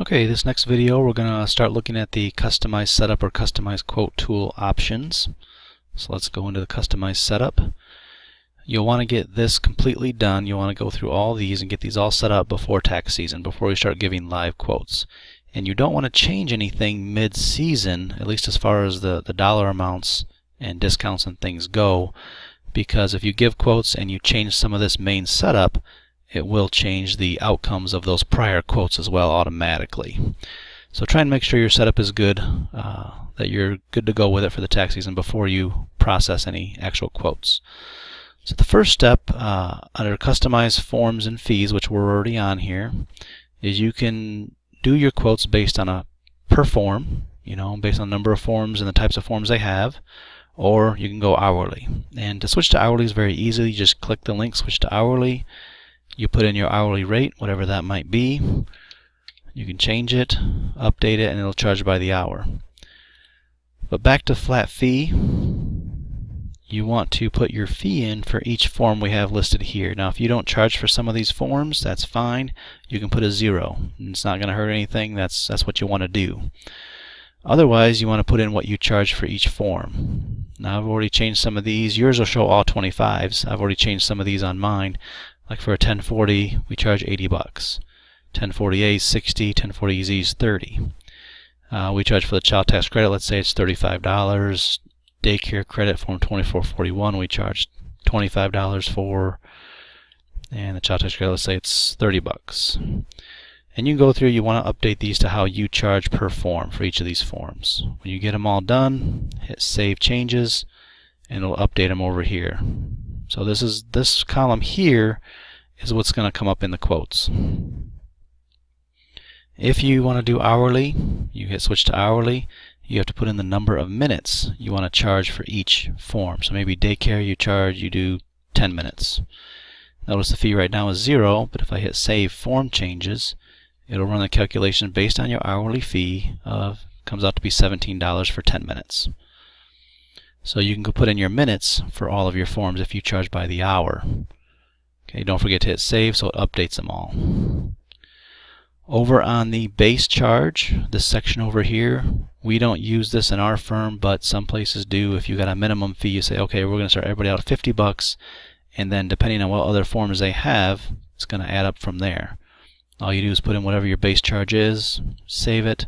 Okay, this next video we're going to start looking at the Customize Setup or Customize Quote tool options. So let's go into the Customize Setup. You'll want to get this completely done. You'll want to go through all these and get these all set up before tax season, before we start giving live quotes. And you don't want to change anything mid-season, at least as far as the dollar amounts and discounts and things go, because if you give quotes and you change some of this main setup, it will change the outcomes of those prior quotes as well automatically. So try and make sure your setup is good, that you're good to go with it for the tax season before you process any actual quotes. So the first step under Customize Forms and Fees, which we're already on here, is you can do your quotes based on a per form, based on the number of forms and the types of forms they have, or you can go hourly. And to switch to hourly is very easy. You just click the link, switch to hourly. You put in your hourly rate, whatever that might be. You can change it, update it, and it'll charge by the hour. But back to flat fee, you want to put your fee in for each form we have listed here. Now if you don't charge for some of these forms, that's fine. You can put a 0. It's not going to hurt anything. That's what you want to do. Otherwise, you want to put in what you charge for each form. Now I've already changed some of these. Yours will show all 25s. I've already changed some of these on mine. Like for a 1040, we charge 80 bucks. 1040A is 60, 1040Z is 30. We charge for the child tax credit, let's say it's $35. Daycare credit form 2441, we charge $25 for. And the child tax credit, let's say it's 30 bucks. And you can go through, you want to update these to how you charge per form for each of these forms. When you get them all done, hit Save Changes, and it'll update them over here. So this column here is what's going to come up in the quotes. If you want to do hourly, you hit switch to hourly. You have to put in the number of minutes you want to charge for each form. So maybe daycare you do 10 minutes. Notice the fee right now is 0, but if I hit Save Form Changes, it'll run the calculation based on your hourly fee comes out to be $17 for 10 minutes. So you can go put in your minutes for all of your forms if you charge by the hour. Okay, don't forget to hit save so it updates them all. Over on the base charge, this section over here, we don't use this in our firm, but some places do. If you got a minimum fee, you say, okay, we're going to start everybody out at 50 bucks, and then depending on what other forms they have, it's going to add up from there. All you do is put in whatever your base charge is, save it,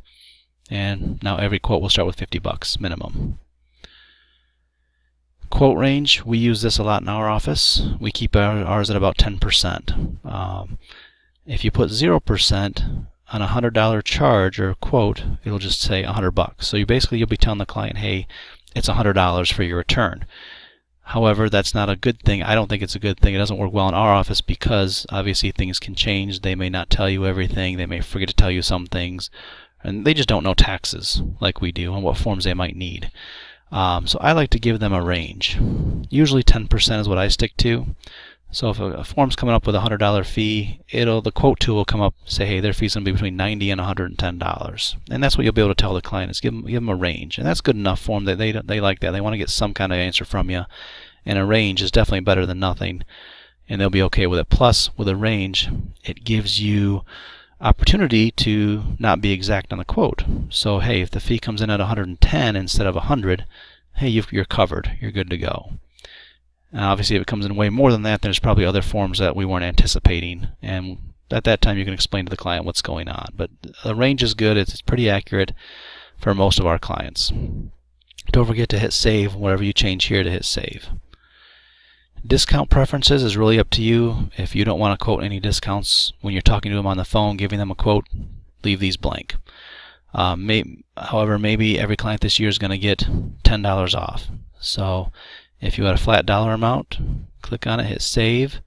and now every quote will start with 50 bucks minimum. Quote range, we use this a lot in our office. We keep ours at about 10%. If you put 0% on a $100 charge or quote, it'll just say 100 bucks. So you'll be telling the client, hey, it's $100 for your return. However, that's not a good thing. I don't think it's a good thing. It doesn't work well in our office because obviously things can change. They may not tell you everything. They may forget to tell you some things. And they just don't know taxes like we do and what forms they might need. So I like to give them a range. Usually 10% is what I stick to. So if a form's coming up with a $100 fee, the quote tool will come up and say, hey, their fee's going to be between $90 and $110. And that's what you'll be able to tell the client is give them a range. And that's good enough for them. They like that. They want to get some kind of answer from you. And a range is definitely better than nothing. And they'll be okay with it. Plus, with a range, it gives you opportunity to not be exact on the quote. So hey, if the fee comes in at 110 instead of 100, hey, you're covered. You're good to go. Now, obviously, if it comes in way more than that, there's probably other forms that we weren't anticipating, and at that time you can explain to the client what's going on. But the range is good. It's pretty accurate for most of our clients. Don't forget to hit save whatever you change here to hit save. Discount preferences is really up to you. If you don't want to quote any discounts when you're talking to them on the phone, giving them a quote, leave these blank. However, maybe every client this year is going to get $10 off. So if you had a flat dollar amount, click on it, hit save,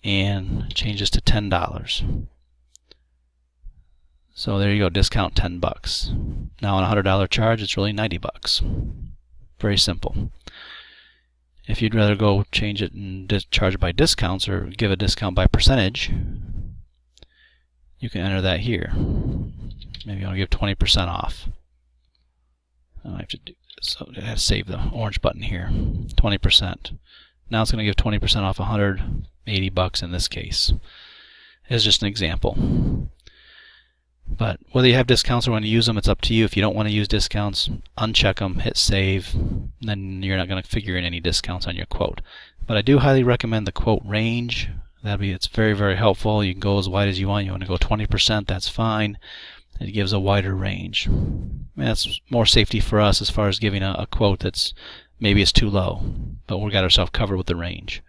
and change this to $10. So there you go, discount 10 bucks. Now on a $100 charge, it's really 90 bucks. Very simple. If you'd rather go change it and charge it by discounts or give a discount by percentage, you can enter that here. Maybe you want to give 20% off. I have to do this, so I have to save the orange button here. 20%. Now it's going to give 20% off 180 bucks in this case. It's just an example. But whether you have discounts or want to use them, it's up to you. If you don't want to use discounts, uncheck them, hit save, then you're not going to figure in any discounts on your quote. But I do highly recommend the quote range. It's very, very helpful. You can go as wide as you want. You want to go 20%, that's fine. It gives a wider range. That's more safety for us as far as giving a quote that's maybe it's too low, but we've got ourselves covered with the range.